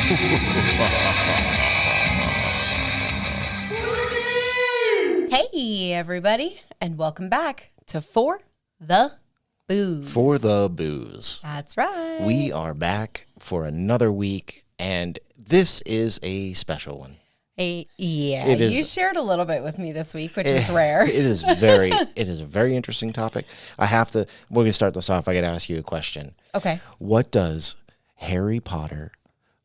Hey, everybody, and welcome back to For the Booze. For the Booze. That's right. We are back for another week, and this is a special one. You shared a little bit with me this week, which is rare. It is a very interesting topic. We're going to start this off. I got to ask you a question. Okay. What does Harry Potter,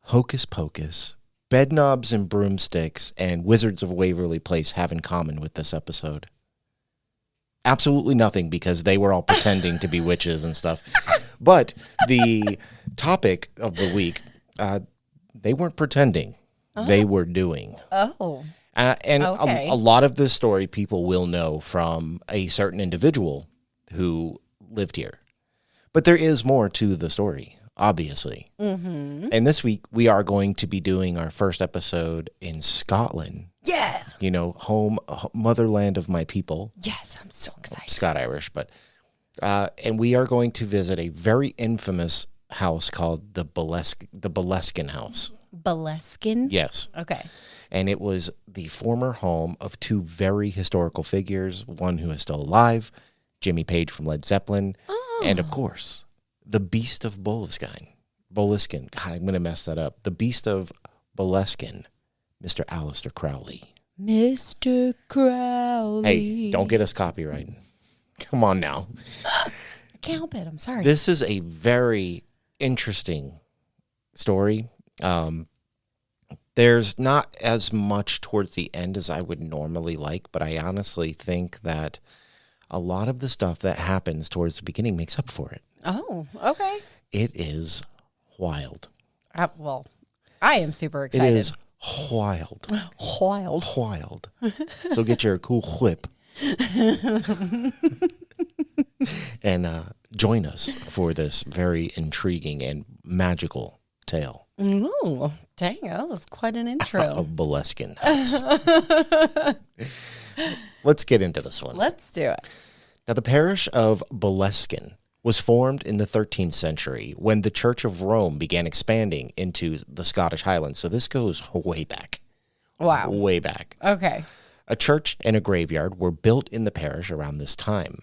Hocus Pocus, Bedknobs and Broomsticks, and Wizards of Waverly Place have in common with this episode? Absolutely nothing, because they were all pretending to be witches and stuff. But the topic of the week, they weren't pretending. Oh. They were doing. Oh. And okay. a lot of this story people will know from a certain individual who lived here. But there is more to the story, obviously. Mm-hmm. And this week, we are going to be doing our first episode in Scotland. Yeah. You know, motherland of my people. Yes, I'm so excited. Scot-Irish. But and we are going to visit a very infamous house called the Boleskine house. Boleskine? Yes. Okay. And it was the former home of two very historical figures, one who is still alive, Jimmy Page from Led Zeppelin, and of course, the Beast of Boleskine. God, I'm going to mess that up. The Beast of Boleskine, Mr. Aleister Crowley. Mr. Crowley. Hey, don't get us copyrighted. Come on now. I can't help it. I'm sorry. This is a very interesting story. There's not as much towards the end as I would normally like, but I honestly think that a lot of the stuff that happens towards the beginning makes up for it. Oh, okay. It is wild. Well, I am super excited. It is wild. Wild. So get your cool whip and join us for this very intriguing and magical tale. Ooh, dang, that was quite an intro. Of Boleskine house. Let's get into this one. Let's do it. Now, the parish of Boleskine was formed in the 13th century when the Church of Rome began expanding into the Scottish Highlands. So this goes way back. Wow. Way back. Okay. A church and a graveyard were built in the parish around this time.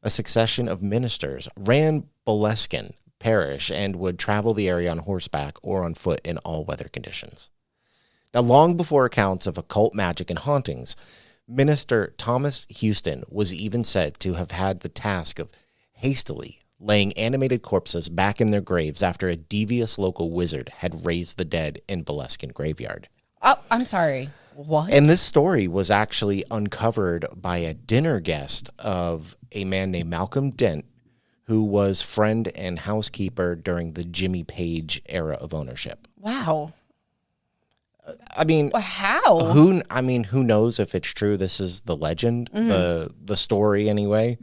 A succession of ministers ran Boleskine parish and would travel the area on horseback or on foot in all weather conditions. Now, long before accounts of occult magic and hauntings, Minister Thomas Houstan was even said to have had the task of hastily laying animated corpses back in their graves after a devious local wizard had raised the dead in Boleskine graveyard. Oh, I'm sorry. What? And this story was actually uncovered by a dinner guest of a man named Malcolm Dent, who was friend and housekeeper during the Jimmy Page era of ownership. Wow. I mean, how? Who knows if it's true? This is the legend, the story anyway.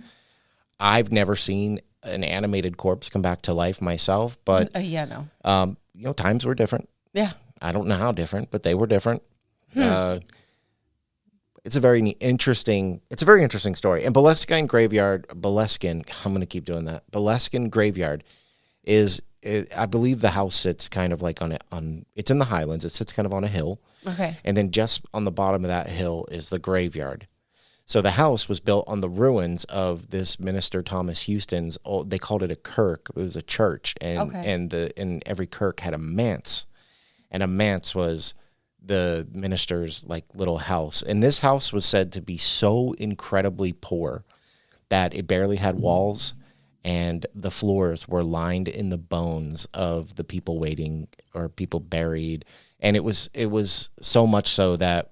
I've never seen an animated corpse come back to life myself, but no. Times were different. Yeah. I don't know how different, but they were different. It's a very interesting story. And Boleskine graveyard, I'm going to keep doing that. Boleskine graveyard I believe the house sits kind of like it's in the Highlands. It sits kind of on a hill. Okay. And then just on the bottom of that hill is the graveyard. So the house was built on the ruins of this minister Thomas Houstan's. They called it a kirk. It was a church, and every kirk had a manse, and a manse was the minister's like little house. And this house was said to be so incredibly poor that it barely had walls, and the floors were lined in the bones of the people waiting or people buried. And it was so much so that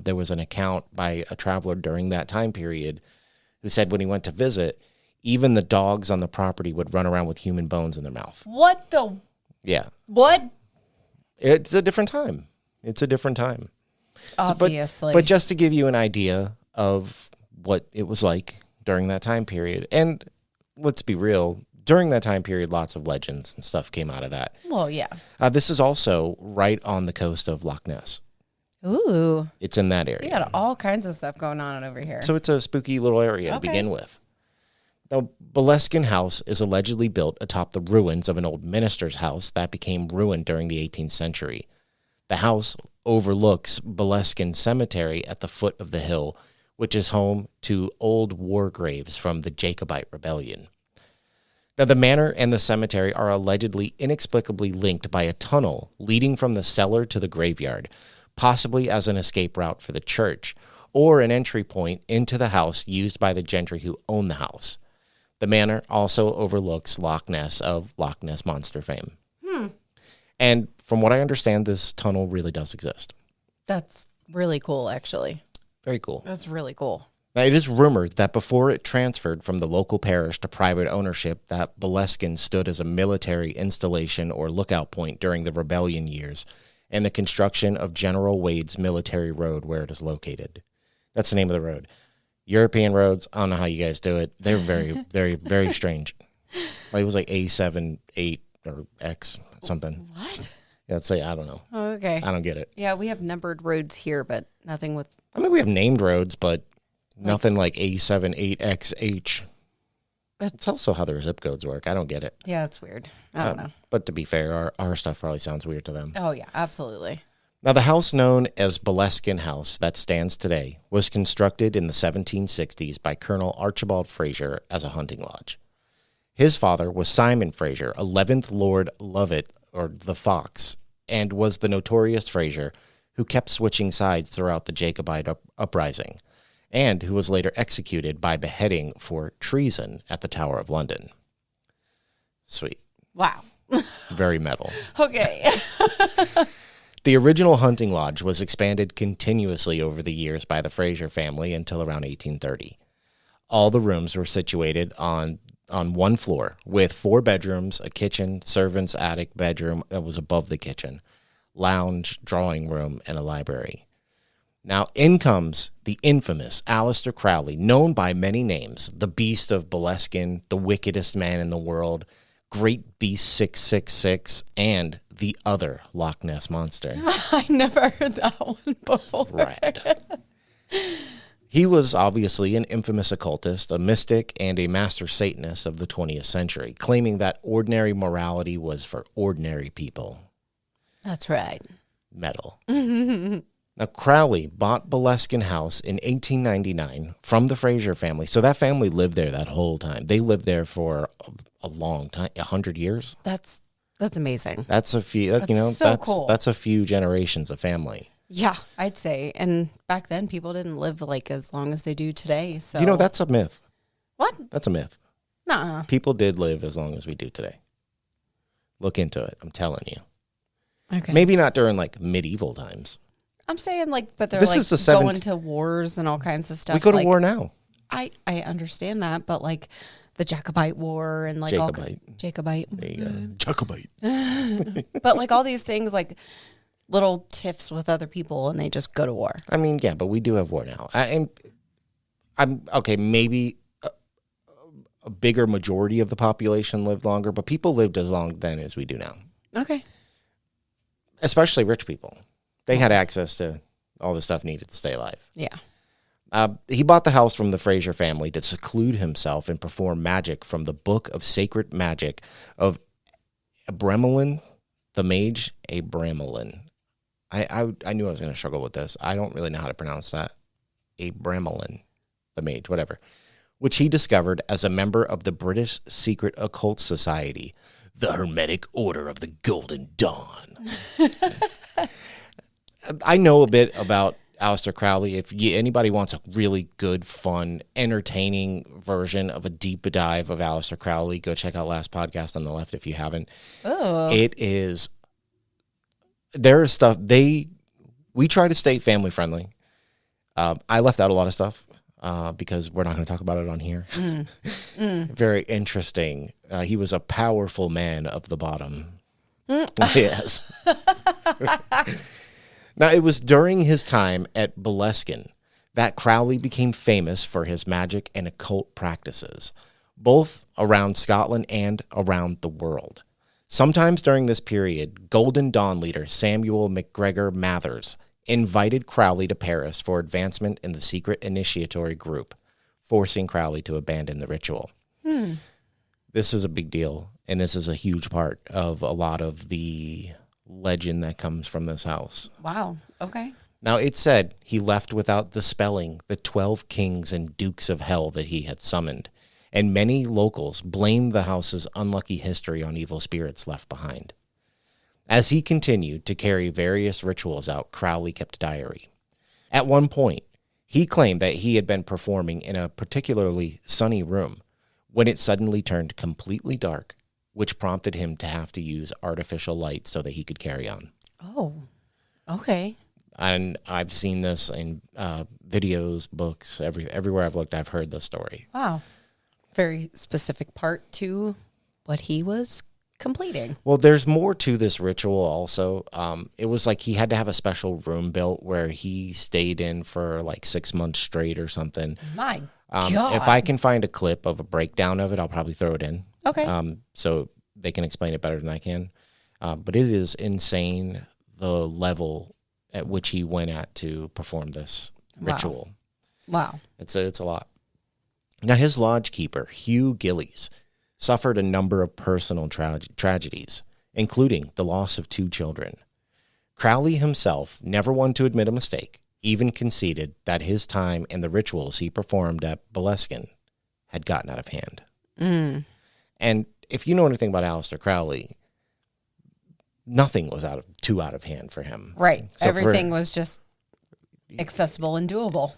there was an account by a traveler during that time period who said when he went to visit, even the dogs on the property would run around with human bones in their mouth. What the? Yeah. What? It's a different time. Obviously. But just to give you an idea of what it was like during that time period. And let's be real, during that time period, lots of legends and stuff came out of that. Well, yeah. This is also right on the coast of Loch Ness. Ooh. It's in that area. So you got all kinds of stuff going on over here. So it's a spooky little area to begin with. Now, Boleskine House is allegedly built atop the ruins of an old minister's house that became ruined during the 18th century. The house overlooks Boleskine Cemetery at the foot of the hill, which is home to old war graves from the Jacobite Rebellion. Now, the manor and the cemetery are allegedly inexplicably linked by a tunnel leading from the cellar to the graveyard, possibly as an escape route for the church, or an entry point into the house used by the gentry who own the house. The manor also overlooks Loch Ness of Loch Ness Monster fame. And from what I understand, this tunnel really does exist. That's really cool, actually. Very cool. That's really cool. Now, it is rumored that before it transferred from the local parish to private ownership, that Boleskine stood as a military installation or lookout point during the rebellion years and the construction of General Wade's military road where it is located. That's the name of the road. European roads, I don't know how you guys do it. They're very, very, very strange. Like, it was like A7, 8, or X, something. What? Yeah, say, I don't know. Oh, okay. I don't get it. Yeah, we have numbered roads here, but nothing with... I mean, we have named roads, but nothing like A7, 8XH. That's also how their zip codes work. I don't get it. Yeah, it's weird. I don't know. But to be fair, our stuff probably sounds weird to them. Oh, yeah, absolutely. Now, the house known as Boleskine House that stands today was constructed in the 1760s by Colonel Archibald Fraser as a hunting lodge. His father was Simon Fraser, 11th Lord Lovat, or the Fox, and was the notorious Fraser who kept switching sides throughout the Jacobite uprising, and who was later executed by beheading for treason at the Tower of London. Sweet. Wow. Very metal. Okay. The original hunting lodge was expanded continuously over the years by the Fraser family until around 1830. All the rooms were situated on one floor with 4 bedrooms, a kitchen, servant's attic bedroom that was above the kitchen, lounge, drawing room, and a library. Now, in comes the infamous Aleister Crowley, known by many names, the Beast of Boleskine, the wickedest man in the world, Great Beast 666, and the other Loch Ness Monster. I never heard that one before. Rad. He was obviously an infamous occultist, a mystic, and a master Satanist of the 20th century, claiming that ordinary morality was for ordinary people. That's right. Metal. Now, Crowley bought Boleskine House in 1899 from the Fraser family. So that family lived there that whole time. They lived there for a long time, 100 years. That's amazing. That's a few, cool. That's a few generations of family. Yeah, I'd say. And back then, people didn't live like as long as they do today. So That's a myth. What? That's a myth. Nuh-uh. People did live as long as we do today. Look into it. I'm telling you. Okay. Maybe not during like medieval times. I'm saying but they're This is the going to wars and all kinds of stuff. We go to war now. I understand that, but the Jacobite War and Jacobite. There you go. Jacobite. But all these things little tiffs with other people and they just go to war. I mean, yeah, but we do have war now. I'm okay. Maybe a bigger majority of the population lived longer, but people lived as long then as we do now. Okay. Especially rich people. They had access to all the stuff needed to stay alive. Yeah. He bought the house from the Fraser family to seclude himself and perform magic from the Book of Sacred Magic of Abramelin, the mage Abramelin. I knew I was going to struggle with this. I don't really know how to pronounce that. Abramelin, the mage, whatever. Which he discovered as a member of the British Secret Occult Society, the Hermetic Order of the Golden Dawn. I know a bit about Aleister Crowley. If anybody wants a really good, fun, entertaining version of a deep dive of Aleister Crowley, go check out last podcast on the left if you haven't. Oh. It is... There is stuff we try to stay family friendly. I left out a lot of stuff because we're not going to talk about it on here. Very interesting. He was a powerful man of the bottom. Yes. Now, it was during his time at Boleskine that Crowley became famous for his magic and occult practices, both around Scotland and around the world. Sometimes during this period, Golden Dawn leader Samuel MacGregor Mathers invited Crowley to Paris for advancement in the secret initiatory group, forcing Crowley to abandon the ritual. This is a big deal, and this is a huge part of a lot of the legend that comes from this house. Wow. Okay. Now, it said he left without dispelling the 12 kings and dukes of hell that he had summoned, and many locals blamed the house's unlucky history on evil spirits left behind. As he continued to carry various rituals out, Crowley kept a diary. At one point, he claimed that he had been performing in a particularly sunny room when it suddenly turned completely dark, which prompted him to have to use artificial light so that he could carry on. Oh, okay. And I've seen this in videos, books, everywhere I've looked, I've heard this story. Wow. Very specific part to what he was completing. Well, there's more to this ritual also. It was like he had to have a special room built where he stayed in for like 6 months straight or something. My God. If I can find a clip of a breakdown of it, I'll probably throw it in. Okay. So they can explain it better than I can. But it is insane, the level at which he went at to perform this ritual. Wow. It's a lot. Now, his lodge keeper, Hugh Gillies, suffered a number of personal tragedies, including the loss of 2 children. Crowley himself, never one to admit a mistake, even conceded that his time and the rituals he performed at Boleskine had gotten out of hand. Mm. And if you know anything about Aleister Crowley, nothing was too out of hand for him. Right. So everything was just accessible and doable.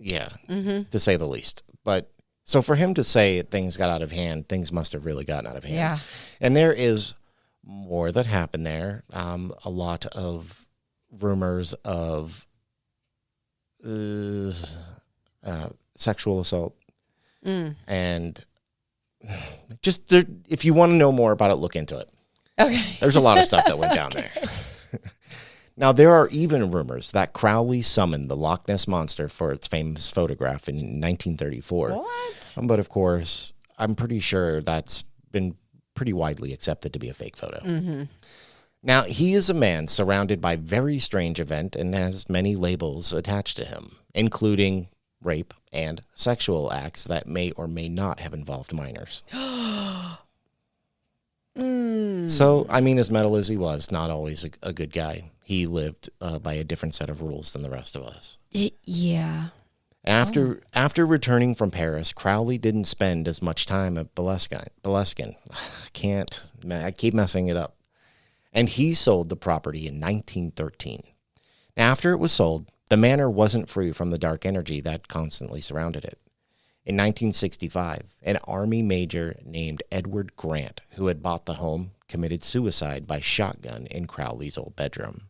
Yeah, to say the least. But so for him to say things got out of hand, things must have really gotten out of hand. Yeah. And there is more that happened there. A lot of rumors of sexual assault. And just if you want to know more about it, look into it. Okay. There's a lot of stuff that went down there. Now, there are even rumors that Crowley summoned the Loch Ness Monster for its famous photograph in 1934. What? But of course, I'm pretty sure that's been pretty widely accepted to be a fake photo. Mm-hmm. Now, he is a man surrounded by very strange event and has many labels attached to him, including rape and sexual acts that may or may not have involved minors. So, I mean, as metal as he was, not always a good guy. He lived by a different set of rules than the rest of us. Yeah. After returning from Paris, Crowley didn't spend as much time at Boleskine. I keep messing it up. And he sold the property in 1913. After it was sold, the manor wasn't free from the dark energy that constantly surrounded it. In 1965, an Army major named Edward Grant, who had bought the home, committed suicide by shotgun in Crowley's old bedroom.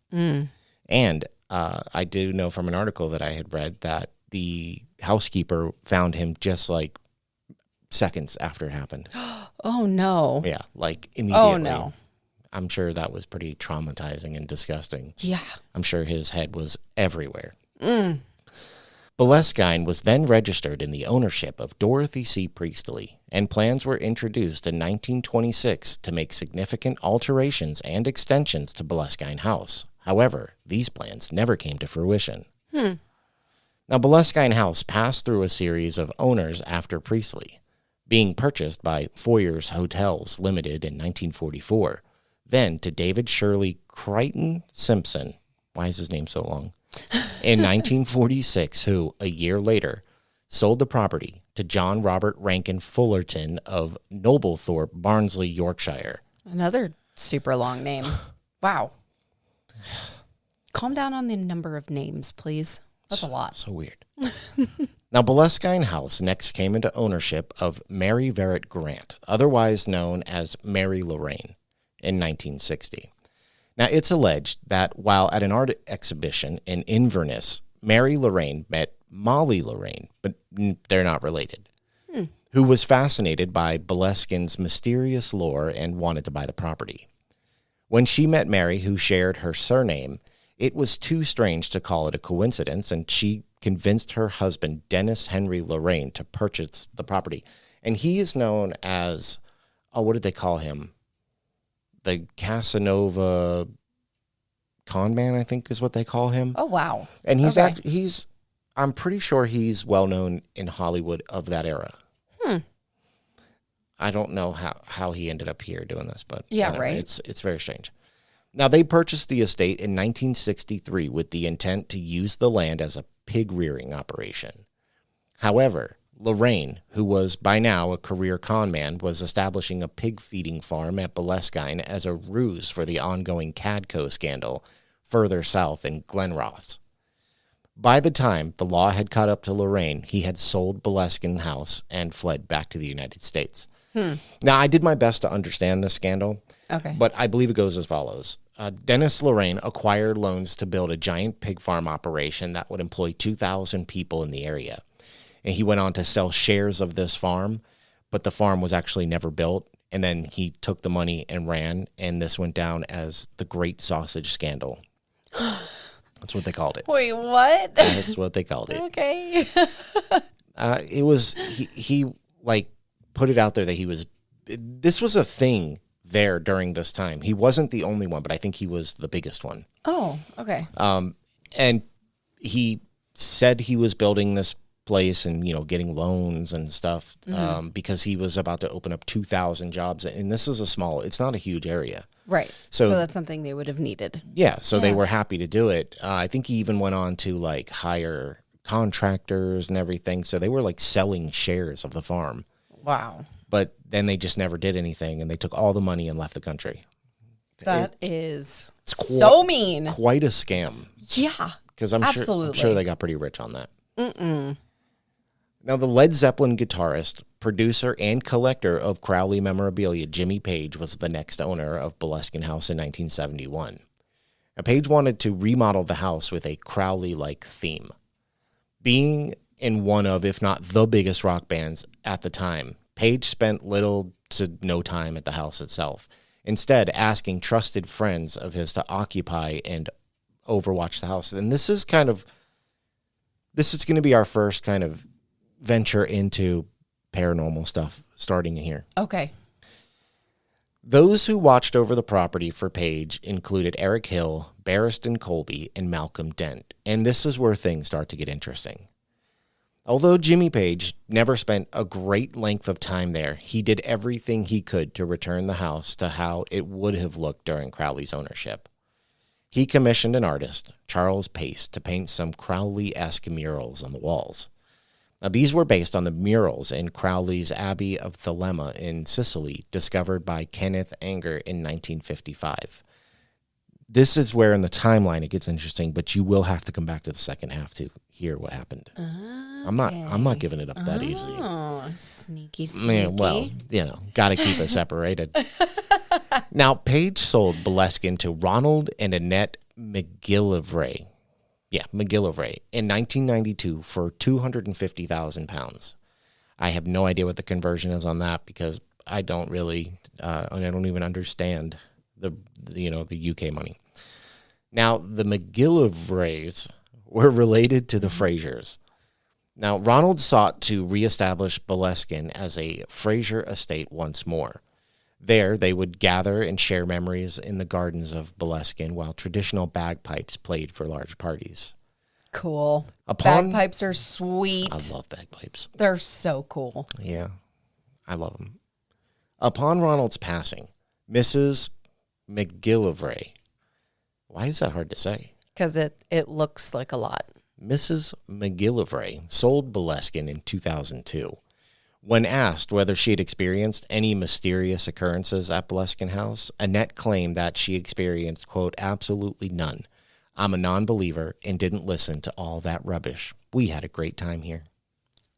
And I do know from an article that I had read that the housekeeper found him just like seconds after it happened. Oh, no. Yeah, like immediately. Oh, no. I'm sure that was pretty traumatizing and disgusting. Yeah. I'm sure his head was everywhere. Boleskine was then registered in the ownership of Dorothy C. Priestley, and plans were introduced in 1926 to make significant alterations and extensions to Boleskine House. However, these plans never came to fruition. Now, Boleskine House passed through a series of owners after Priestley, being purchased by Foyers Hotels Limited in 1944, then to David Shirley Crichton Simpson. Why is his name so long? In 1946, who, a year later, sold the property to John Robert Rankin Fullerton of Noblethorpe, Barnsley, Yorkshire. Another super long name. Wow. Calm down on the number of names, please. That's a lot. So weird. Now, Boleskine House next came into ownership of Mary Verrett Grant, otherwise known as Mary Lorraine, in 1960. Now, it's alleged that while at an art exhibition in Inverness, Mary Lorraine met Molly Lorraine, but they're not related, who was fascinated by Boleskine's mysterious lore and wanted to buy the property. When she met Mary, who shared her surname, it was too strange to call it a coincidence, and she convinced her husband, Dennis Henry Lorraine, to purchase the property. And he is known as, what did they call him? The Casanova con man, I think is what they call him. Oh, wow. And I'm pretty sure he's well known in Hollywood of that era. I don't know how he ended up here doing this, but yeah, whatever. right. It's very strange. Now, they purchased the estate in 1963 with the intent to use the land as a pig rearing operation. However, Lorraine, who was by now a career con man, was establishing a pig feeding farm at Boleskine as a ruse for the ongoing Cadco scandal further south in Glenross. By the time the law had caught up to Lorraine, he had sold Boleskine House and fled back to the United States. Now, I did my best to understand this scandal, but I believe it goes as follows. Dennis Lorraine acquired loans to build a giant pig farm operation that would employ 2,000 people in the area. And he went on to sell shares of this farm, but the farm was actually never built. And then he took the money and ran, and this went down as the Great Sausage Scandal. That's what they called it. Wait, what? That's what they called it. Okay. It was, he like put it out there that this was a thing there during this time. He wasn't the only one, but I think he was the biggest one. Oh, okay. And he said he was building this place and, getting loans and stuff because he was about to open up 2,000 jobs. And this is it's not a huge area. Right. So that's something they would have needed. Yeah. So they were happy to do it. I think he even went on to like hire contractors and everything. So they were like selling shares of the farm. Wow. But then they just never did anything, and they took all the money and left the country. That is so mean. Quite a scam. Yeah. Because I'm sure they got pretty rich on that. Now, the Led Zeppelin guitarist, producer, and collector of Crowley memorabilia, Jimmy Page, was the next owner of Boleskine House in 1971. Now, Page wanted to remodel the house with a Crowley-like theme. Being in one of, if not the biggest rock bands at the time, Page spent little to no time at the house itself, instead asking trusted friends of his to occupy and overwatch the house. And this is going to be our first kind of venture into paranormal stuff starting here. Okay. Those who watched over the property for Page included Eric Hill, Barristan Colby, and Malcolm Dent. And this is where things start to get interesting. Although Jimmy Page never spent a great length of time there, he did everything he could to return the house to how it would have looked during Crowley's ownership. He commissioned an artist, Charles Pace, to paint some Crowley-esque murals on the walls. Now, these were based on the murals in Crowley's Abbey of Thelema in Sicily, discovered by Kenneth Anger in 1955. This is where in the timeline it gets interesting, but you will have to come back to the second half to hear what happened. I'm not giving it up that easily. Oh, sneaky. Yeah, well, got to keep it separated. Now, Page sold Boleskine to Ronald and Annette McGillivray. Yeah, McGillivray in 1992 for £250,000. I have no idea what the conversion is on that because I don't really, I don't even understand the UK money. Now, the McGillivrays were related to the Frasers. Now, Ronald sought to reestablish Boleskine as a Fraser estate once more. There, they would gather and share memories in the gardens of Boleskine while traditional bagpipes played for large parties. Cool. Bagpipes are sweet. I love bagpipes. They're so cool. Yeah, I love them. Upon Ronald's passing, Mrs. McGillivray, why is that hard to say? Because it looks like a lot. Mrs. McGillivray sold Boleskine in 2002. When asked whether she had experienced any mysterious occurrences at Boleskine House, Annette claimed that she experienced, quote, absolutely none. I'm a non-believer and didn't listen to all that rubbish. We had a great time here.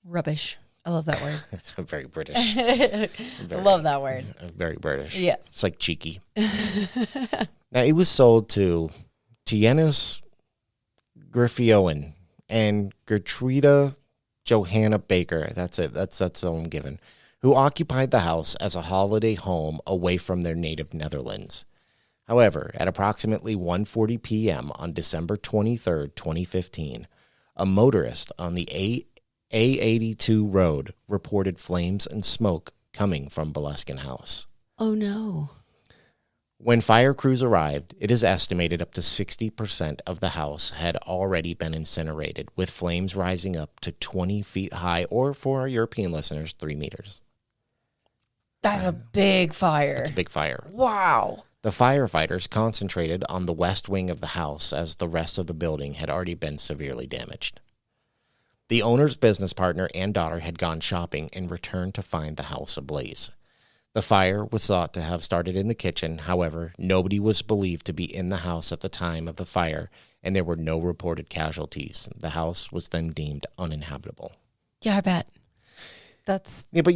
Rubbish. I love that word. It's very British. I love that word. Very British. Yes. It's like cheeky. Now, it was sold to Tiennis Griffioen and Gertruda Johanna Baker, that's it, that's all I'm given, who occupied the house as a holiday home away from their native Netherlands. However, at approximately 1:40 p.m. on December 23rd, 2015, a motorist on the A82 road reported flames and smoke coming from Boleskine House. Oh, no. When fire crews arrived, it is estimated up to 60% of the house had already been incinerated, with flames rising up to 20 feet high, or for our European listeners, 3 meters. That's a big fire. It's a big fire. Wow. The firefighters concentrated on the west wing of the house as the rest of the building had already been severely damaged. The owner's business partner and daughter had gone shopping and returned to find the house ablaze. The fire was thought to have started in the kitchen. However, nobody was believed to be in the house at the time of the fire, and there were no reported casualties. The house was then deemed uninhabitable. Yeah, I bet. That's but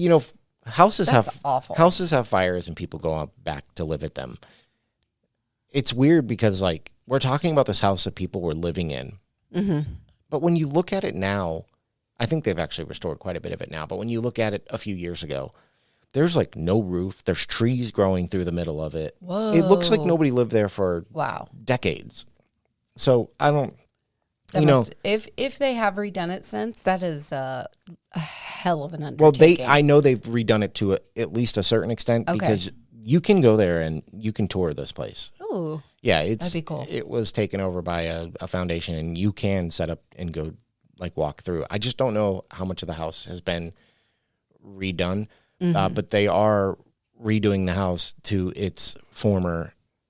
houses have awful. Houses have fires, and people go back to live at them. It's weird because, we're talking about this house that people were living in. Mm-hmm. But when you look at it now, I think they've actually restored quite a bit of it now. But when you look at it a few years ago, there's no roof. There's trees growing through the middle of it. Whoa. It looks like nobody lived there for decades. So I don't, if they have redone it since, that is a hell of an undertaking. Well, I know they've redone it to at least a certain extent because you can go there and you can tour this place. Oh, yeah, that'd be cool. It was taken over by a foundation, and you can set up and go walk through. I just don't know how much of the house has been redone, but they are redoing the house to its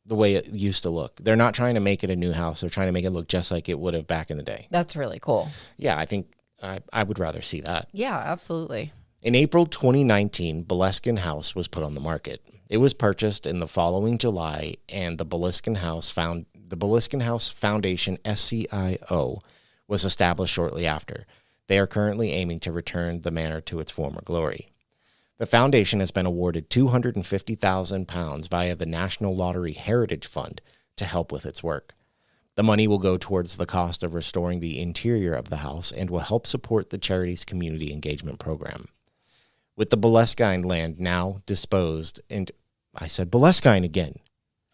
the way it used to look. They're not trying to make it a new house. They're trying to make it look just like it would have back in the day. That's really cool. Yeah, I think I would rather see that. Yeah, absolutely. In April 2019, Boleskine House was put on the market. It was purchased in the following July, and the Boleskine House Foundation, SCIO, was established shortly after. They are currently aiming to return the manor to its former glory. The foundation has been awarded £250,000 via the National Lottery Heritage Fund to help with its work. The money will go towards the cost of restoring the interior of the house and will help support the charity's community engagement program. With the Boleskine land now disposed, and I said Boleskine again.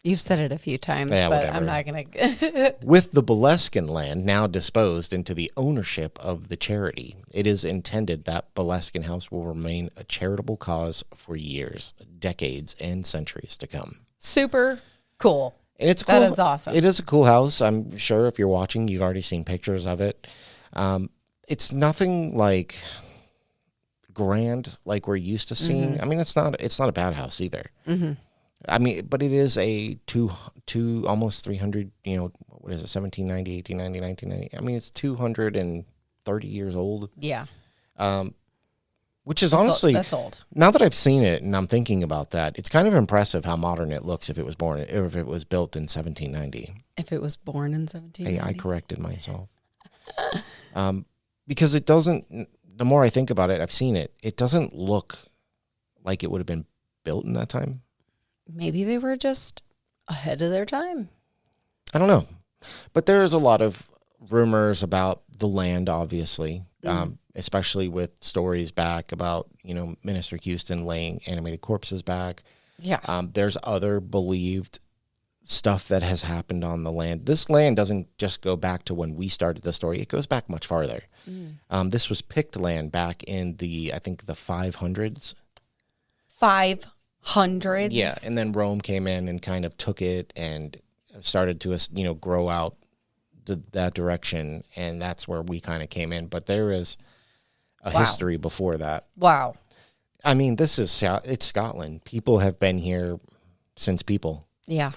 You've said it a few times, yeah, but whatever. I'm not going to. With the Boleskine land now disposed into the ownership of the charity, it is intended that Boleskine House will remain a charitable cause for years, decades, and centuries to come. Super cool. And it's cool. That is awesome. It is a cool house. I'm sure if you're watching, you've already seen pictures of it. It's nothing grand like we're used to seeing. I mean, it's not a bad house either. Mm-hmm. I mean, but it is a two almost 300, what is it, 1790, 1890, 1990. I mean, it's 230 years old. Yeah. Which is honestly, that's old. Now that I've seen it and I'm thinking about that, it's kind of impressive how modern it looks if it was built in 1790. If it was born in 1790. Hey, I corrected myself. Because it doesn't, the more I think about it, I've seen it, it doesn't look like it would have been built in that time. Maybe they were just ahead of their time. I don't know. But there's a lot of rumors about the land, obviously, especially with stories back about, Minister Houstan laying animated corpses back. Yeah. There's other believed stuff that has happened on the land. This land doesn't just go back to when we started the story. It goes back much farther. This was picked land back in I think the 500s. 500s? Yeah, and then Rome came in and kind of took it and started to, grow out that direction, and that's where we kind of came in. But there is a history before that. Wow. I mean, it's Scotland. People have been here since people. Yeah.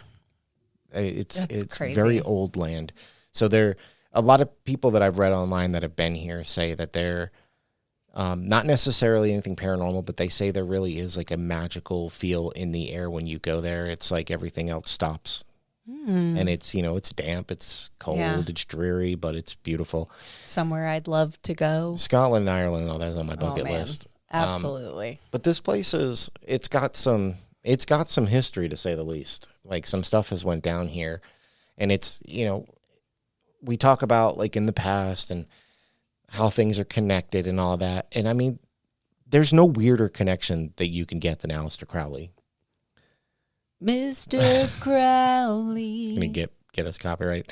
It's crazy. Very old land. So a lot of people that I've read online that have been here say that they're not necessarily anything paranormal, but they say there really is a magical feel in the air when you go there. It's like everything else stops. And it's, it's damp, it's cold, it's dreary, but it's beautiful. Somewhere I'd love to go. Scotland and Ireland and all that's on my bucket list. Absolutely. But this place it's got some history, to say the least. Some stuff has went down here, and it's, we talk about in the past and how things are connected and all that. And I mean, there's no weirder connection that you can get than Aleister Crowley. Mr. Crowley. Let me get us copyright.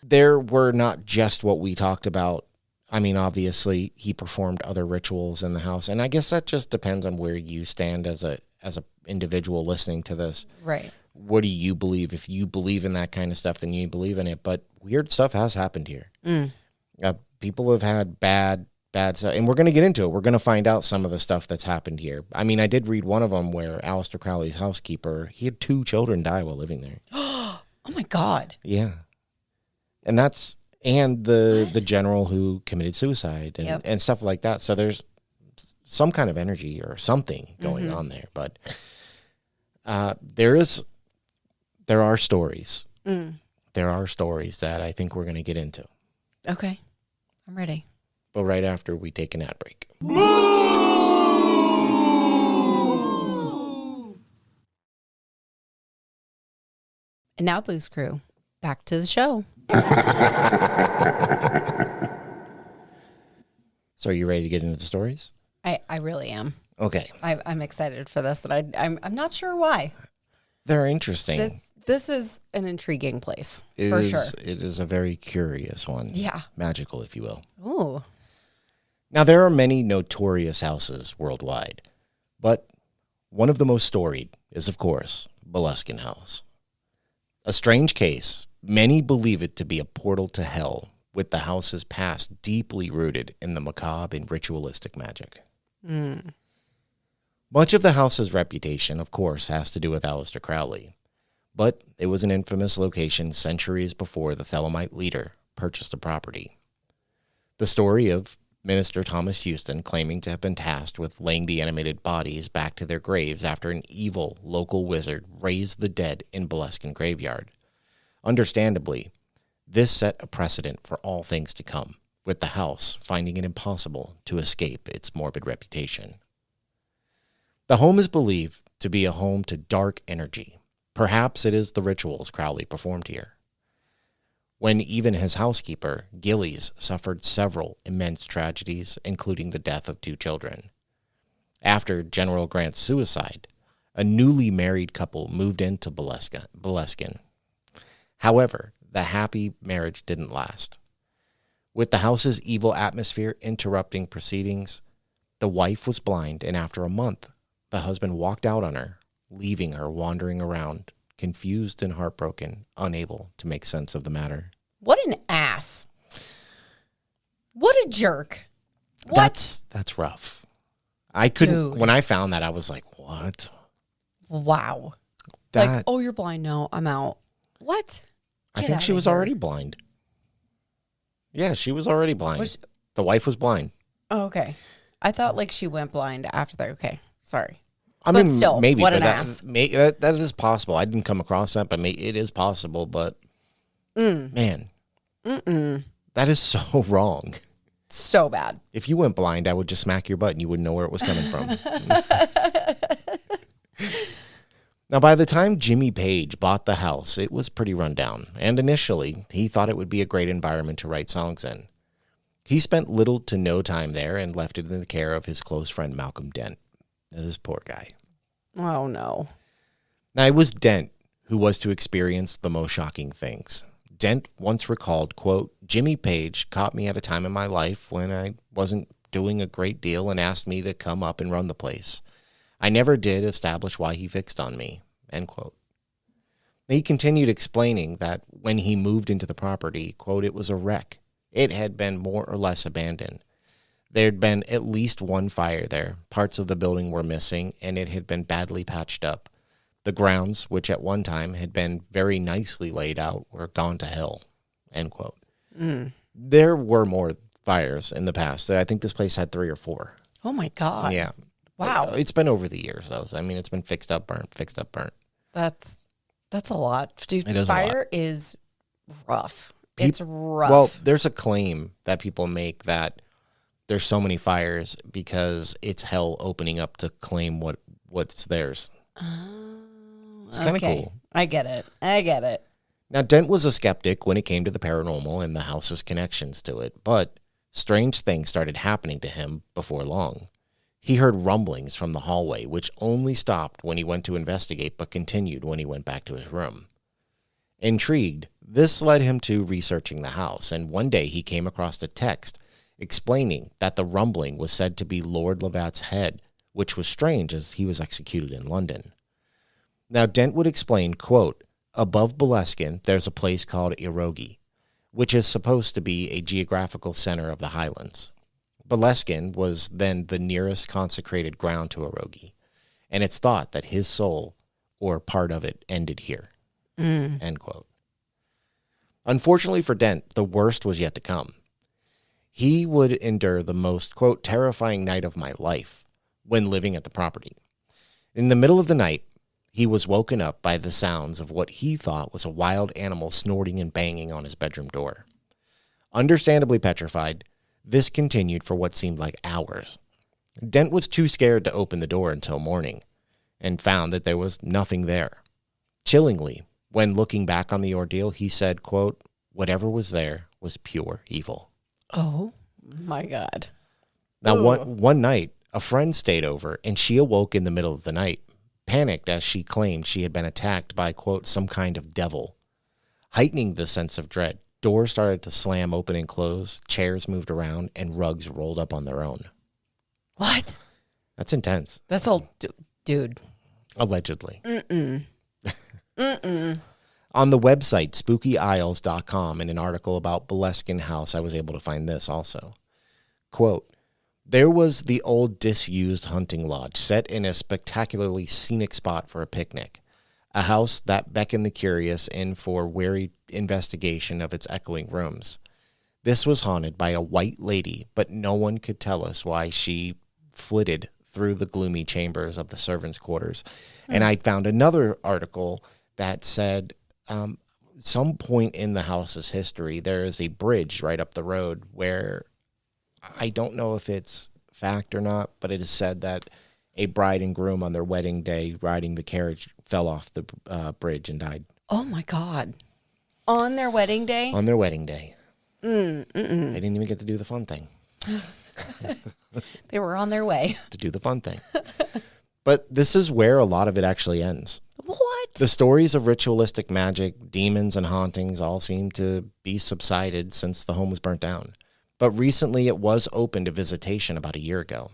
There were not just what we talked about. I mean, obviously, he performed other rituals in the house, and I guess that just depends on where you stand as a individual listening to this. Right. What do you believe? If you believe in that kind of stuff, then you believe in it. But weird stuff has happened here. People have had bad bad stuff. And we're going to get into it. We're going to find out some of the stuff that's happened here. I mean, I did read one of them where Aleister Crowley's housekeeper, he had 2 children die while living there. Oh my God. Yeah. And the general who committed suicide and stuff like that. So there's some kind of energy or something going on there. But there are stories. There are stories that I think we're going to get into. Okay. I'm ready. But right after we take an ad break. And now, Booze Crew, back to the show. So are you ready to get into the stories? I really am. Okay. I'm excited for this, and I'm not sure why. They're interesting. This is an intriguing place, It for is, sure. It is a very curious one. Yeah. Magical, if you will. Ooh. Now, there are many notorious houses worldwide, but one of the most storied is, of course, Boleskine House. A strange case, many believe it to be a portal to hell, with the house's past deeply rooted in the macabre and ritualistic magic. Much of the house's reputation, of course, has to do with Aleister Crowley, but it was an infamous location centuries before the Thelemite leader purchased the property. The story of Minister Thomas Houstan claiming to have been tasked with laying the animated bodies back to their graves after an evil local wizard raised the dead in Boleskine graveyard. Understandably, this set a precedent for all things to come, with the house finding it impossible to escape its morbid reputation. The home is believed to be a home to dark energy. Perhaps it is the rituals Crowley performed here. When even his housekeeper, Gillies, suffered several immense tragedies, including the death of 2 children. After General Grant's suicide, a newly married couple moved into Boleskine. However, the happy marriage didn't last. With the house's evil atmosphere interrupting proceedings, the wife was blind, and after a month, the husband walked out on her, leaving her wandering around, confused and heartbroken, unable to make sense of the matter. What an ass. What a jerk. What? That's rough. I couldn't, Dude. when I found that, I was like, what? Wow. That, Like, oh, you're blind. No, I'm out. What? I Get think she outta was here. already blind. Yeah, she was already blind. The wife was blind. Oh, okay. I thought like she went blind after that. Okay. Sorry. I But mean, still, maybe, what but an that, ass. That is possible. I didn't come across that, but it is possible. But man, that is so wrong. So bad. If you went blind, I would just smack your butt and you wouldn't know where it was coming from. Now, by the time Jimmy Page bought the house, it was pretty run down. And initially, he thought it would be a great environment to write songs in. He spent little to no time there and left it in the care of his close friend Malcolm Dent. This poor guy. Oh, no. Now, it was Dent who was to experience the most shocking things. Dent once recalled, quote, "Jimmy Page caught me at a time in my life when I wasn't doing a great deal and asked me to come up and run the place. I never did establish why he fixed on me," end quote. He continued explaining that when he moved into the property, quote, "it was a wreck. It had been more or less abandoned. There'd been at least one fire there. Parts of the building were missing, and it had been badly patched up. The grounds, which at one time had been very nicely laid out, were gone to hell," end quote. There were more fires in the past. I think this place had 3 or 4. Oh, my God. Yeah. Wow. It's been over the years, though. I mean, it's been fixed up, burnt, fixed up, burnt. That's a lot. Dude, It is a fire lot. is rough. It's rough. Well, there's a claim that people make that there's so many fires because it's hell opening up to claim what's theirs. It's kind of cool. I get it. Now, Dent was a skeptic when it came to the paranormal and the house's connections to it, but strange things started happening to him before long. He heard rumblings from the hallway, which only stopped when he went to investigate, but continued when he went back to his room. Intrigued, this led him to researching the house, and one day he came across a text explaining that the rumbling was said to be Lord Levat's head, which was strange as he was executed in London. Now, Dent would explain, quote, "Above Boleskine, there's a place called Erogi, which is supposed to be a geographical center of the Highlands. Boleskine was then the nearest consecrated ground to Orogi, and it's thought that his soul, or part of it, ended here. End quote. Unfortunately for Dent, the worst was yet to come. He would endure the most, quote, terrifying night of my life when living at the property. In the middle of the night, he was woken up by the sounds of what he thought was a wild animal snorting and banging on his bedroom door. Understandably petrified, this continued for what seemed like hours. Dent was too scared to open the door until morning, and found that there was nothing there. Chillingly, when looking back on the ordeal, he said, quote, whatever was there was pure evil. Oh, my God. Now, one night, a friend stayed over, and she awoke in the middle of the night, panicked as she claimed she had been attacked by, quote, some kind of devil. Heightening the sense of dread, doors started to slam open and close, chairs moved around, and rugs rolled up on their own. What? That's intense. That's all, dude. Allegedly. Mm-mm. On the website spookyisles.com, in an article about Boleskine House, I was able to find this also. Quote, there was the old disused hunting lodge set in a spectacularly scenic spot for a picnic, a house that beckoned the curious in for wary investigation of its echoing rooms. This was haunted by a white lady, but no one could tell us why she flitted through the gloomy chambers of the servants' quarters. And I found another article that said some point in the house's history, there is a bridge right up the road where I don't know if it's fact or not, but it is said that a bride and groom on their wedding day riding the carriage fell off the bridge and died. Oh, my God. On their wedding day? On their wedding day. They didn't even get to do the fun thing. They were on their way. To do the fun thing. But this is where a lot of it actually ends. What? The stories of ritualistic magic, demons, and hauntings all seem to be subsided since the home was burnt down. But recently it was open to visitation about a year ago.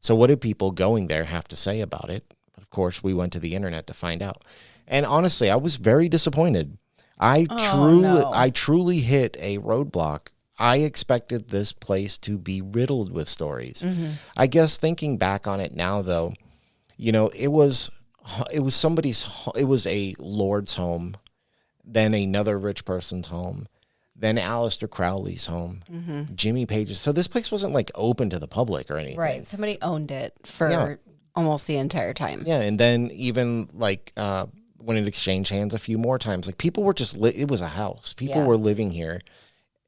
So what do people going there have to say about it? Of course, we went to the internet to find out. And honestly, I was very disappointed. I truly hit a roadblock. I expected this place to be riddled with stories. I guess thinking back on it now, though, you know, it was a lord's home, then another rich person's home, then Aleister Crowley's home, Jimmy Page's. So this place wasn't like open to the public or anything. Right. Somebody owned it for almost the entire time. Yeah. And then even like when it exchanged hands a few more times, like people were just, it was a house. People were living here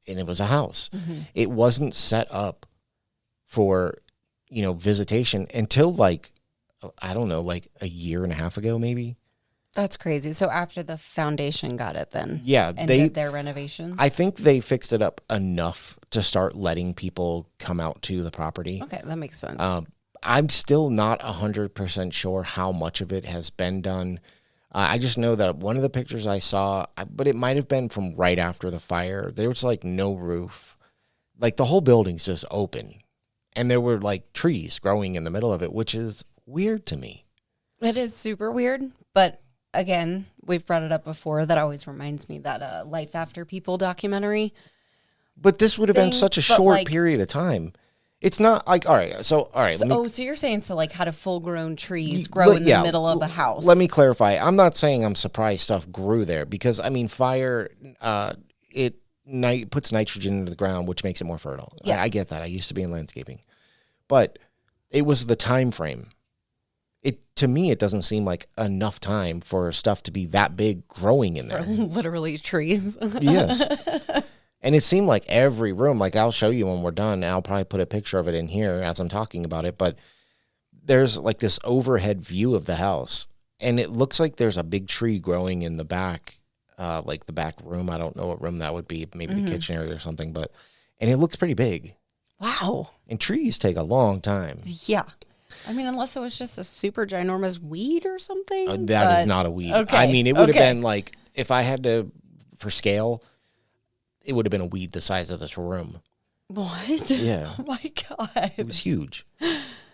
and it was a house. It wasn't set up for, you know, visitation until like, I don't know, like a year and a half ago, maybe. That's crazy. So after the foundation got it then? Yeah. And did their renovations? I think they fixed it up enough to start letting people come out to the property. Okay, that makes sense. I'm still not 100% sure how much of it has been done. I just know that one of the pictures I saw, but it might have been from right after the fire, there was like no roof. Like the whole building's just open. And there were like trees growing in the middle of it, which is weird to me. It is super weird, but again, we've brought it up before. That always reminds me that Life After People documentary. But this would have been such a short period of time. It's not like, all right. So you're saying, like had a full-grown trees grow in the middle of a house. Let me clarify. I'm not saying I'm surprised stuff grew there because, I mean, fire, it puts nitrogen into the ground, which makes it more fertile. Yeah. I get that. I used to be in landscaping. But it was the time frame. To me, it doesn't seem like enough time for stuff to be that big growing in there. Literally trees. Yes. And it seemed like every room, like I'll show you when we're done. I'll probably put a picture of it in here as I'm talking about it. But there's like this overhead view of the house. And it looks like there's a big tree growing in the back, like the back room. I don't know what room that would be. Maybe the kitchen area or something. And it looks pretty big. Wow. And trees take a long time. Yeah. I mean, unless it was just a super ginormous weed or something. That is not a weed. Okay. I mean, it would have been like, if I had to, for scale, it would have been a weed the size of this room. What? Yeah. Oh my God. It was huge.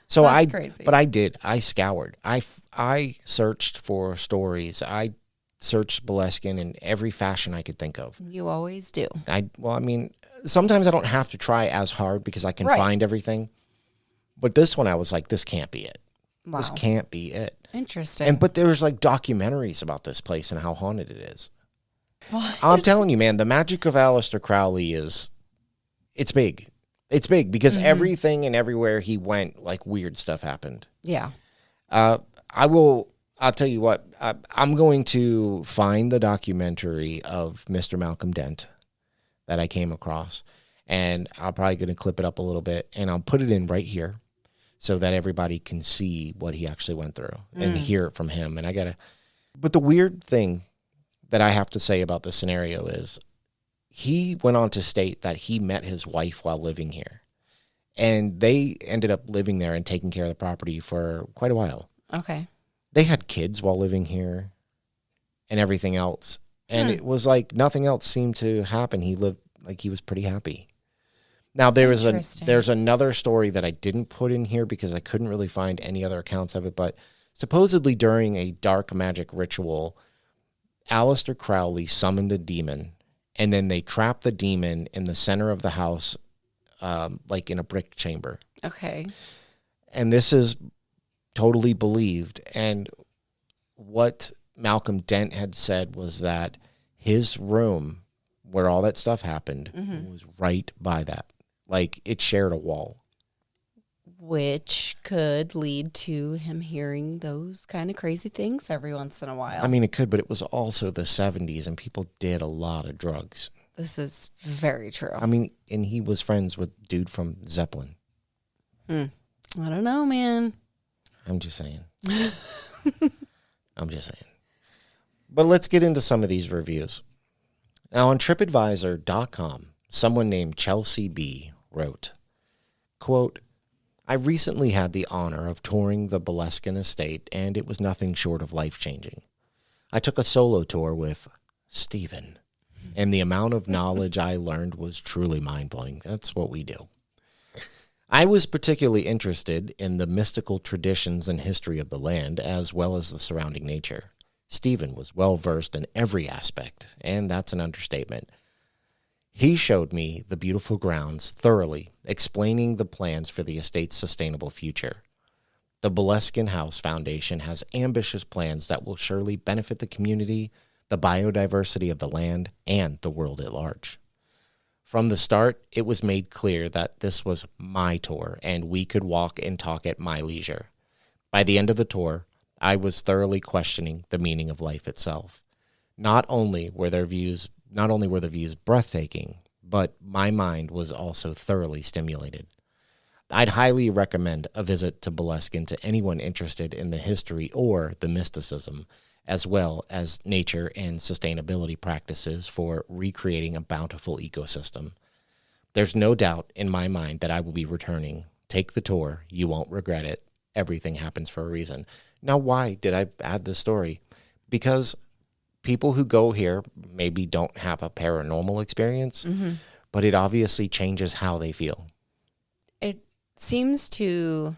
So That's crazy. But I scoured. I searched for stories. I searched Boleskine in every fashion I could think of. You always do. I mean, sometimes I don't have to try as hard because I can find everything. But this one, I was like, this can't be it. Wow. This can't be it. Interesting. But there's like documentaries about this place and how haunted it is. What? I'm telling you, man, the magic of Aleister Crowley it's big. It's big because everything and everywhere he went, like weird stuff happened. Yeah. I'll tell you what, I'm going to find the documentary of Mr. Malcolm Dent that I came across, and I'm probably going to clip it up a little bit, and I'll put it in right here so that everybody can see what he actually went through and hear it from him. But the weird thing that I have to say about this scenario is he went on to state that he met his wife while living here, and they ended up living there and taking care of the property for quite a while. Okay. They had kids while living here and everything else. And it was like nothing else seemed to happen. He lived like he was pretty happy. Now, there's another story that I didn't put in here because I couldn't really find any other accounts of it. But supposedly during a dark magic ritual, Aleister Crowley summoned a demon, and then they trapped the demon in the center of the house, like in a brick chamber. Okay. And this is totally believed. And what Malcolm Dent had said was that his room where all that stuff happened was right by that. Like, it shared a wall. Which could lead to him hearing those kind of crazy things every once in a while. I mean, it could, but it was also the 70s, and people did a lot of drugs. This is very true. I mean, and he was friends with dude from Zeppelin. I don't know, man. I'm just saying. But let's get into some of these reviews. Now, on TripAdvisor.com, someone named Chelsea B. wrote, quote, I recently had the honor of touring the Boleskine estate, and it was nothing short of life-changing. I took a solo tour with Stephen, and the amount of knowledge I learned was truly mind-blowing. That's what we do. I was particularly interested in the mystical traditions and history of the land, as well as the surrounding nature. Stephen was well-versed in every aspect, and that's an understatement. He showed me the beautiful grounds thoroughly, explaining the plans for the estate's sustainable future. The Boleskine House Foundation has ambitious plans that will surely benefit the community, the biodiversity of the land, and the world at large. From the start, it was made clear that this was my tour, and we could walk and talk at my leisure. By the end of the tour, I was thoroughly questioning the meaning of life itself. Not only were the views breathtaking, but my mind was also thoroughly stimulated. I'd highly recommend a visit to Boleskine to anyone interested in the history or the mysticism, as well as nature and sustainability practices for recreating a bountiful ecosystem. There's no doubt in my mind that I will be returning. Take the tour. You won't regret it. Everything happens for a reason. Now, why did I add this story? Because people who go here maybe don't have a paranormal experience, but it obviously changes how they feel. It seems to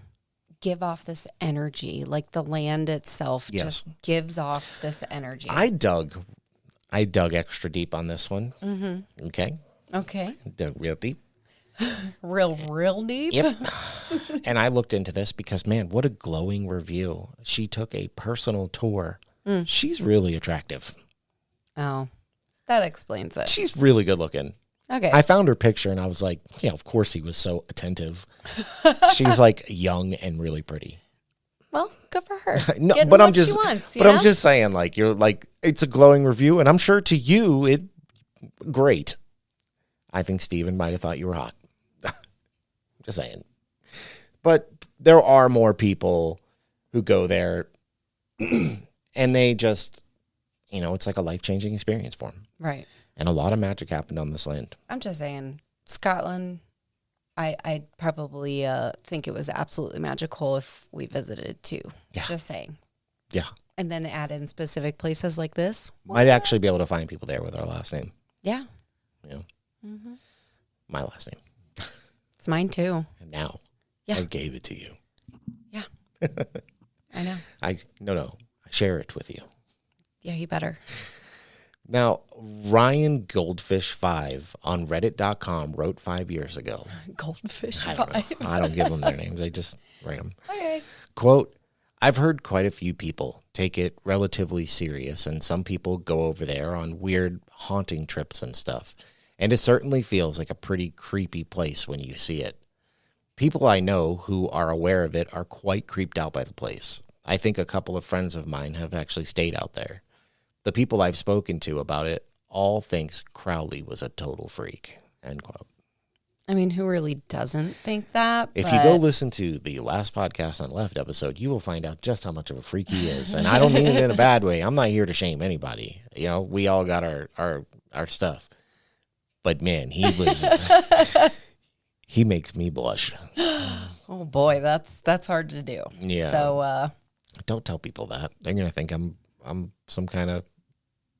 give off this energy, like the land itself just gives off this energy. I dug extra deep on this one. Okay. Dug real deep. Real deep? Yep. And I looked into this because, man, what a glowing review. She took a personal tour. She's really attractive. Oh, that explains it. She's really good looking. Okay. I found her picture and I was like, yeah, of course he was so attentive. She's like young and really pretty. Well, good for her. No, but I'm just saying, like, you're like, it's a glowing review, and I'm sure to you great. I think Steven might have thought you were hot. Just saying. But there are more people who go there and they just, it's like a life-changing experience for them. Right. And a lot of magic happened on this land. I'm just saying, Scotland, I'd probably think it was absolutely magical if we visited too. Yeah. Just saying. Yeah. And then add in specific places like this. Might actually be able to find people there with our last name. Yeah. Yeah. My last name. It's mine too. And now I gave it to you. Yeah. I know. No. I share it with you. Yeah, you better. Now, Ryan Goldfish 5 on Reddit.com wrote 5 years ago. Goldfish 5. I don't give them their names. I just write them. Okay. Quote, I've heard quite a few people take it relatively serious, and some people go over there on weird haunting trips and stuff. And it certainly feels like a pretty creepy place when you see it. People I know who are aware of it are quite creeped out by the place. I think a couple of friends of mine have actually stayed out there. The people I've spoken to about it all thinks Crowley was a total freak, end quote. I mean, who really doesn't think that? If you go listen to the last podcast on Left episode, you will find out just how much of a freak he is. And I don't mean it in a bad way. I'm not here to shame anybody. You know, we all got our stuff. But man, he was, he makes me blush. Oh boy, that's hard to do. Yeah. So, don't tell people that. They're going to think I'm some kind of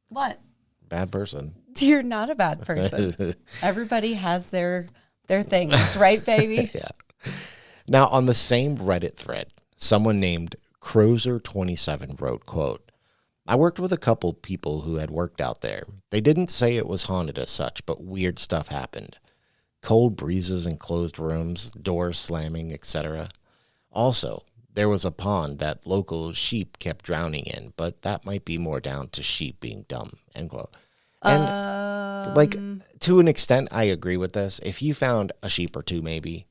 what? Bad person. You're not a bad person. Everybody has their things, right, baby? Yeah. Now, on the same Reddit thread, someone named Crozer27 wrote, quote, I worked with a couple people who had worked out there. They didn't say it was haunted as such, but weird stuff happened. Cold breezes in closed rooms, doors slamming, etc. Also, there was a pond that local sheep kept drowning in, but that might be more down to sheep being dumb, end quote. And like, to an extent, I agree with this. If you found a sheep or two, maybe.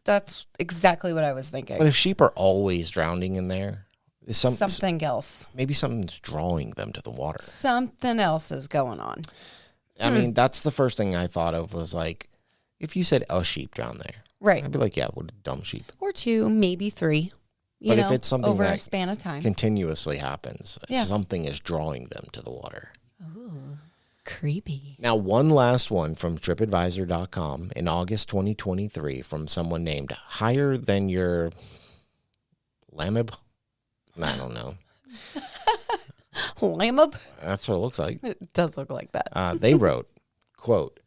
That's exactly what I was thinking. But if sheep are always drowning in there, something else. Maybe something's drawing them to the water. Something else is going on. I mean, that's the first thing I thought of was like, if you said a sheep drowned there. Right. I'd be like, yeah, what a dumb sheep. Or 2, maybe 3. But if it's something over that a span of time continuously happens, something is drawing them to the water. Ooh, creepy. Now, one last one from TripAdvisor.com in August 2023 from someone named Higher Than Your Lamib. I don't know. Lamib? That's what it looks like. It does look like that. They wrote, quote,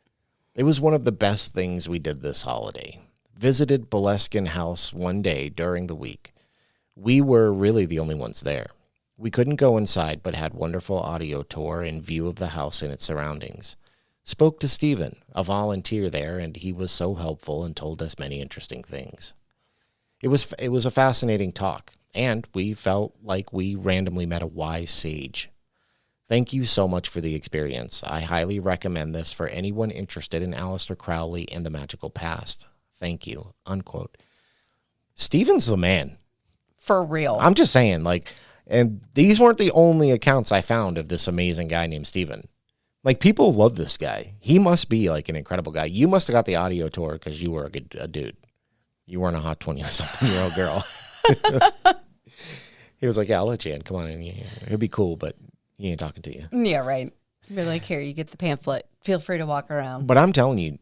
it was one of the best things we did this holiday. Visited Boleskine house one day during the week. We were really the only ones there. We couldn't go inside, but had wonderful audio tour and view of the house and its surroundings. Spoke to Stephen, a volunteer there, and he was so helpful and told us many interesting things. It was a fascinating talk, and we felt like we randomly met a wise sage. Thank you so much for the experience. I highly recommend this for anyone interested in Aleister Crowley and the magical past. Thank you, unquote. Stephen's the man. For real. I'm just saying, like, and these weren't the only accounts I found of this amazing guy named Stephen. Like, people love this guy. He must be, like, an incredible guy. You must have got the audio tour because you were a dude. You weren't a hot 20-something-year-old girl. He was like, yeah, I'll let you in. Come on in. It'd be cool, but he ain't talking to you. Yeah, right. Be like, here, you get the pamphlet. Feel free to walk around. But I'm telling you,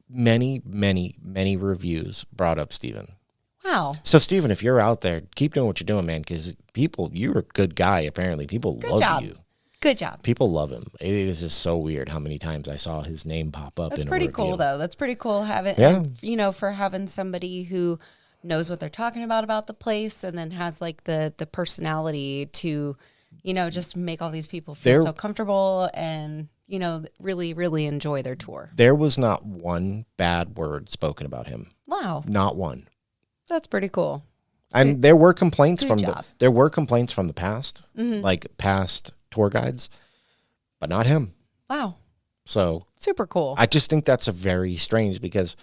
many, many, many reviews brought up Stephen. Wow. So, Stephen, if you're out there, keep doing what you're doing, man, because you're a good guy, apparently. People love you. Good job. People love him. It is just so weird how many times I saw his name pop up. That's in a pretty review. cool, though. That's pretty cool having, for having somebody who knows what they're talking about the place and then has, like, the personality to, just make all these people feel so comfortable and, really, really enjoy their tour. There was not one bad word spoken about him. Wow. Not one. That's pretty cool. And there were complaints from the past, like past tour guides, but not him. Wow. So super cool. I just think that's a very strange because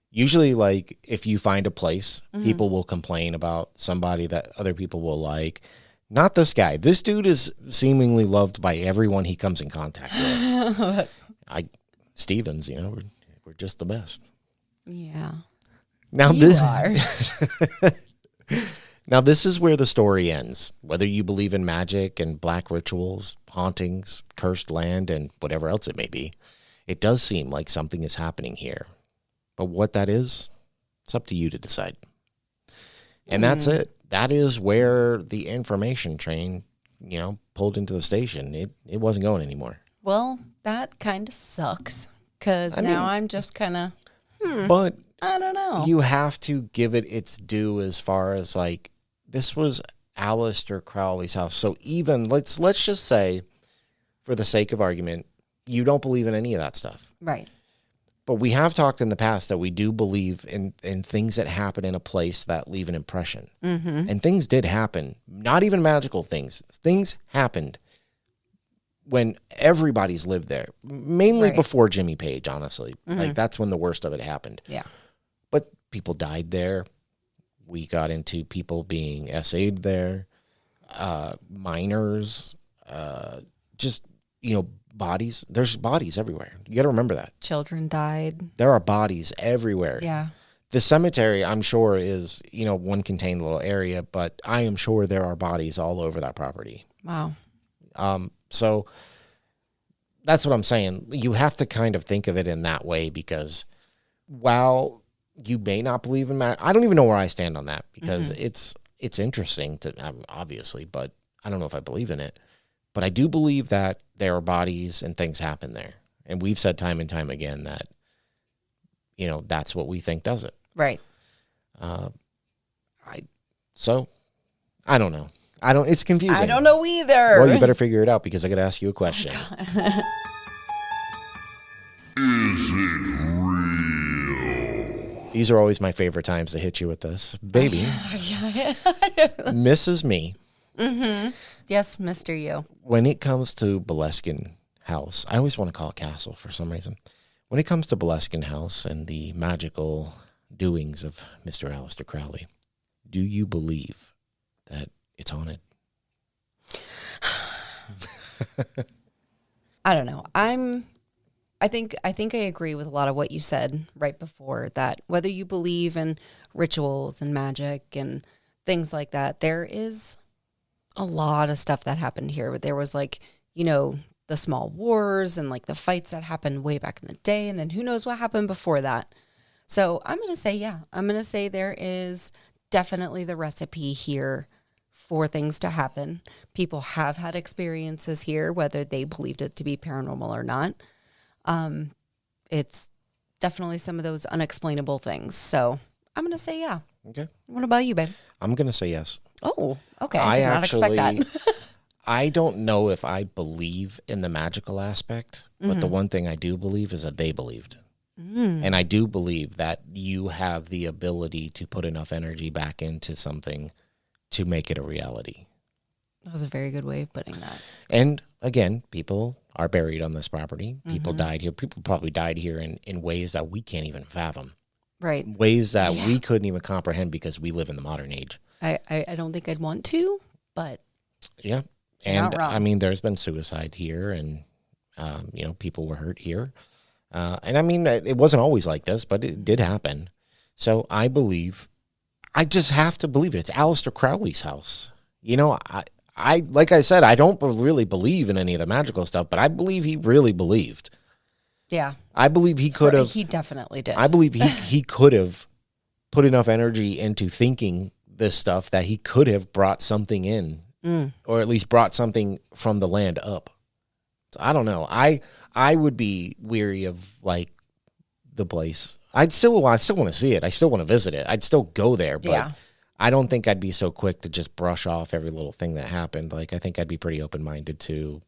usually, like, if you find a place, people will complain about somebody that other people will like. Not this guy. This dude is seemingly loved by everyone he comes in contact with. Stevens, we're just the best. Yeah. Now you are. Now, this is where the story ends. Whether you believe in magic and black rituals, hauntings, cursed land, and whatever else it may be, it does seem like something is happening here. But what that is, it's up to you to decide. And that's it. That is where the information train, pulled into the station. It wasn't going anymore. Well, that kind of sucks because now I'm just kind of, But I don't know. You have to give it its due as far as, like, this was Aleister Crowley's house. So even, let's just say, for the sake of argument, you don't believe in any of that stuff. Right. But we have talked in the past that we do believe in things that happen in a place that leave an impression. Mm-hmm. And things did happen, not even magical things. Things happened when everybody's lived there, mainly before Jimmy Page, honestly. Mm-hmm. Like, that's when the worst of it happened. Yeah. But people died there. We got into people being SA'd there, minors, just, bodies. There's bodies everywhere. You got to remember that. Children died. There are bodies everywhere. Yeah. The cemetery, I'm sure, is, one contained little area, but I am sure there are bodies all over that property. Wow. So that's what I'm saying. You have to kind of think of it in that way, because while you may not believe in magic, I don't even know where I stand on that, because it's interesting to obviously, but I don't know if I believe in it. But I do believe that there are bodies and things happen there. And we've said time and time again that, that's what we think does it. Right. So I don't know. It's confusing. I don't know either. Well, you better figure it out, because I got to ask you a question. Is it real? These are always my favorite times to hit you with this. Baby, Mrs. Me. Mm-hmm. Yes, Mr. You. When it comes to Boleskine House, I always want to call it Castle for some reason. When it comes to Boleskine House and the magical doings of Mr. Aleister Crowley, do you believe that it's haunted? I don't know. I think I agree with a lot of what you said right before, that whether you believe in rituals and magic and things like that, there is a lot of stuff that happened here. There was the small wars and the fights that happened way back in the day, and then who knows what happened before that. So I'm going to say, I'm going to say there is definitely the recipe here for things to happen. People have had experiences here, whether they believed it to be paranormal or not. It's definitely some of those unexplainable things. So I'm going to say, yeah. Okay. What about you, babe? I'm going to say yes. Oh, okay. I did not expect that. I don't know if I believe in the magical aspect, but the one thing I do believe is that they believed. And I do believe that you have the ability to put enough energy back into something to make it a reality. That was a very good way of putting that. And again, people are buried on this property. People died here. People probably died here in ways that we can't even fathom. Right. Ways that we couldn't even comprehend, because we live in the modern age. I don't think I'd want to, but yeah. And I mean, there's been suicide here, and people were hurt here. And I mean, it wasn't always like this, but it did happen. So I just have to believe it. It's Aleister Crowley's house. I like I said, I don't really believe in any of the magical stuff, but I believe he really believed. Yeah. I believe he could have. He definitely did. I believe he could have put enough energy into thinking this stuff that he could have brought something in, or at least brought something from the land up. So I don't know. I would be weary of the place. I still want to see it. I still want to visit it. I'd still go there, but I don't think I'd be so quick to just brush off every little thing that happened. I think I'd be pretty open-minded to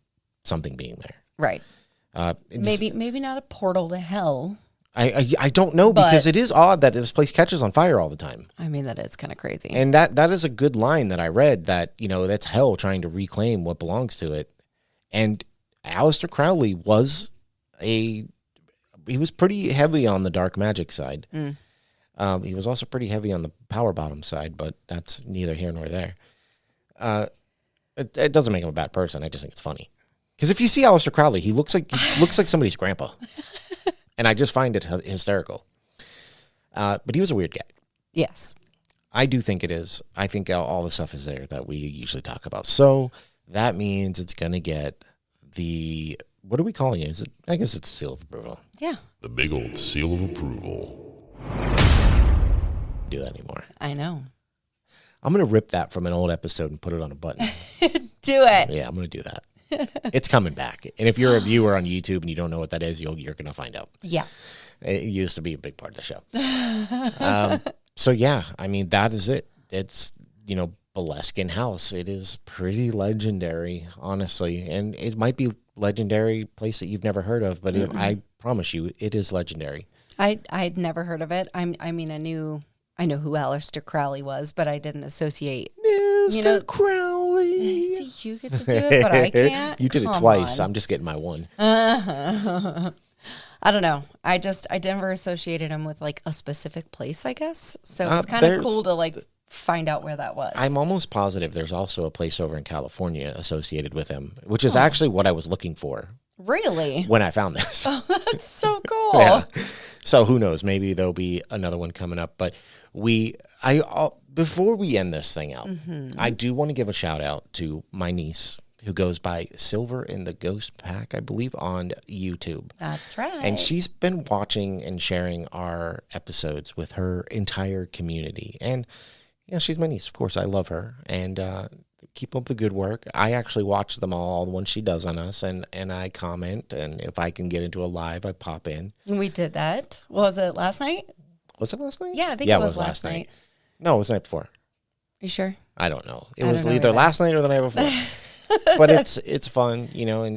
something being there. Right. Maybe not a portal to hell. I don't know, because it is odd that this place catches on fire all the time. I mean, that is kind of crazy. And that is a good line that I read, that, that's hell trying to reclaim what belongs to it. And Aleister Crowley was pretty heavy on the dark magic side. He was also pretty heavy on the power bottom side, but that's neither here nor there. It doesn't make him a bad person. I just think it's funny. Because if you see Aleister Crowley, he looks like somebody's grandpa. And I just find it hysterical. But he was a weird guy. Yes. I do think it is. I think all the stuff is there that we usually talk about. So that means it's going to get what are we calling it? I guess it's seal of approval. Yeah. The big old seal of approval. Do that anymore. I know. I'm going to rip that from an old episode and put it on a button. Do it. Yeah, I'm going to do that. It's coming back. And if you're a viewer on YouTube and you don't know what that is, you're going to find out. Yeah. It used to be a big part of the show. So, yeah, I mean, that is it. It's, Boleskine House. It is pretty legendary, honestly. And it might be legendary place that you've never heard of, but I promise you, it is legendary. I'd never heard of it. I mean, I know who Aleister Crowley was, but I didn't associate. Mr. Crowley. See, you get to do it, but I can't. You did it twice. I'm just getting my one. I don't know. I never associated him with like a specific place, I guess. So it's kind of cool to like find out where that was. I'm almost positive there's also a place over in California associated with him, which is actually what I was looking for. Really? When I found this. Oh, that's so cool. Yeah. So who knows? Maybe there'll be another one coming up. But before we end this thing out, I do want to give a shout out to my niece, who goes by Silver in the Ghost Pack, I believe, on YouTube. That's right. And she's been watching and sharing our episodes with her entire community. And, she's my niece. Of course, I love her. And keep up the good work. I actually watch them all the ones she does on us, and I comment. And if I can get into a live, I pop in. We did that. Was it last night? Was it last night? Yeah, I think it was last night. No, it was the night before. Are you sure? I don't know. It was either last night or the night before. But it's fun,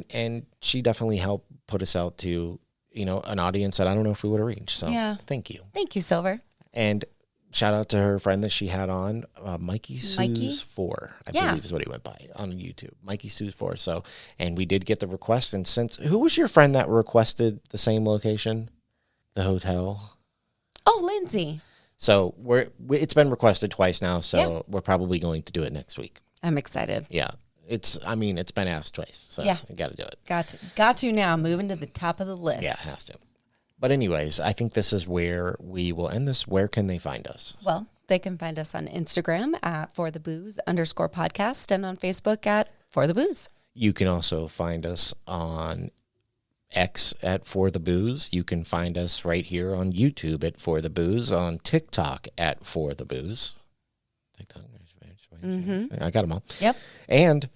and she definitely helped put us out to, an audience that I don't know if we would have reached. So thank you. Thank you, Silver. And shout out to her friend that she had on, Mikey Sue's 4, I believe is what he went by on YouTube. Mikey Sue's 4. So, and we did get the request. And who was your friend that requested the same location? The hotel? Oh, Lindsay. So it's been requested twice now. So we're probably going to do it next week. I'm excited. Yeah. It's been asked twice. So I got to do it. Got to now. Moving to the top of the list. Yeah, it has to. But anyways, I think this is where we will end this. Where can they find us? Well, they can find us on Instagram at @forthebooze_podcast and on Facebook at @forthebooze. You can also find us on X at @forthebooze. You can find us right here on YouTube at @forthebooze, on TikTok at @forthebooze. TikTok. I got them all. Yep. And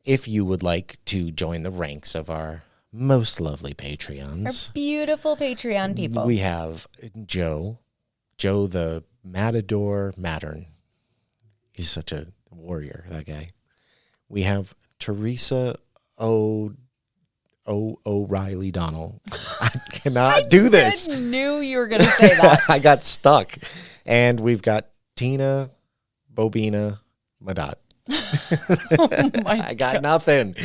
if you would like to join the ranks of our most lovely Patreons. Our beautiful Patreon people. We have Joe the Matador Mattern. He's such a warrior, that guy. We have Teresa O'Reilly Donnell. I cannot do this. I knew you were going to say that. I got stuck. And we've got Tina Bobina Madot. I got nothing.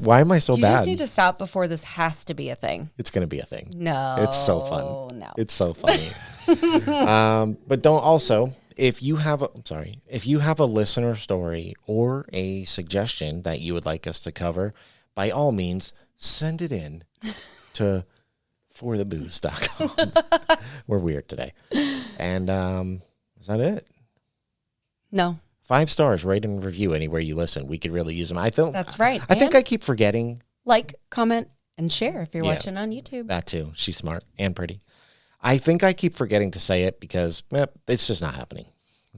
Why am I so bad? You just need to stop before this has to be a thing. It's going to be a thing. No. It's so fun. No. It's so funny. But don't also, if you have a listener story or a suggestion that you would like us to cover, by all means, send it in to forthebooze.com. We're weird today. And is that it? No. 5 stars, rate and review anywhere you listen. We could really use them. That's right. I think I keep forgetting. Like, comment, and share if you're watching on YouTube. That too. She's smart and pretty. I think I keep forgetting to say it because it's just not happening.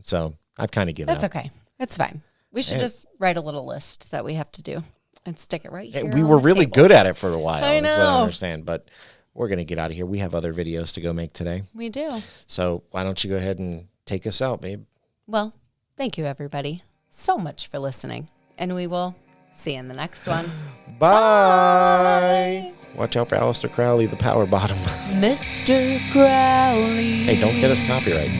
So I've kind of given up. That's okay. It's fine. We should just write a little list that we have to do and stick it right here. We were really good at it for a while. I know. That's what I understand. But we're going to get out of here. We have other videos to go make today. We do. So why don't you go ahead and take us out, babe? Well, thank you, everybody, so much for listening. And we will see you in the next one. Bye. Watch out for Aleister Crowley, the power bottom. Mr. Crowley. Hey, don't get us copyright.